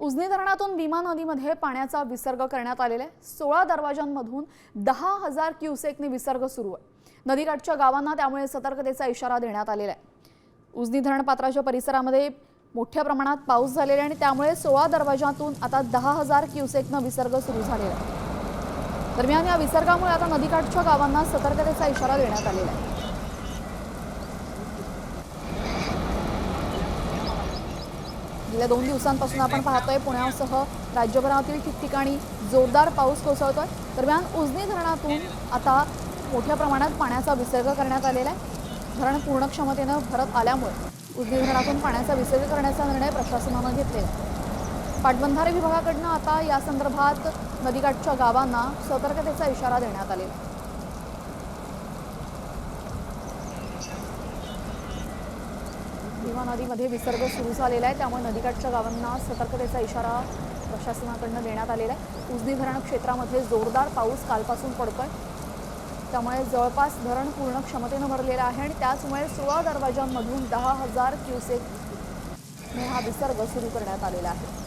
उजनी धरणातून भीमा नदीमध्ये पाण्याचा विसर्ग करण्यात आलेला आहे। 16 दरवाजांमधून 10,000 क्युसेकने विसर्ग सुरू आहे। नदीकाठच्या गावांना त्यामुळे सतर्कतेचा इशारा देण्यात आलेला आहे। उजनी धरण पात्राच्या परिसरामध्ये मोठ्या प्रमाणात पाऊस झालेला आहे आणि त्यामुळे 16 दरवाजातून आता 10,000 क्युसेकने विसर्ग सुरू झालेला आहे। दरम्यान या विसर्गामुळे आता नदीकाठच्या गावांना सतर्कतेचा इशारा देण्यात आलेला आहे। गेल्या 2 दिवसांपासून आपण पाहतोय पुण्यासह राज्यभरातील ठिकठिकाणी जोरदार पाऊस कोसळतोय। दरम्यान उजनी धरणातून आता मोठ्या प्रमाणात पाण्याचा विसर्ग करण्यात आलेला आहे। धरण पूर्ण क्षमतेने भरत आल्यामुळे उजनी धरणातून पाण्याचा विसर्ग करण्याचा निर्णय प्रशासनाने घेतलेला आहे। पाटबंधारे विभागाकडून आता या संदर्भात नदीकाठच्या गावांना सतर्कतेचा इशारा देण्यात आलेला आहे। भीमा नदीमध्ये विसर्ग सुरू झालेला आहे, त्यामुळे नदीकाठच्या गावांना सतर्कतेचा इशारा प्रशासनाकडून देण्यात आलेला आहे। उजनी धरण क्षेत्रामध्ये जोरदार पाऊस कालपासून पडतोय, त्यामुळे जवळपास धरण पूर्ण क्षमतेने भरलेलं आहे आणि त्याचमुळे 16 दरवाजांमधून 10,000 क्युसेक हा विसर्ग सुरू करण्यात आलेला आहे।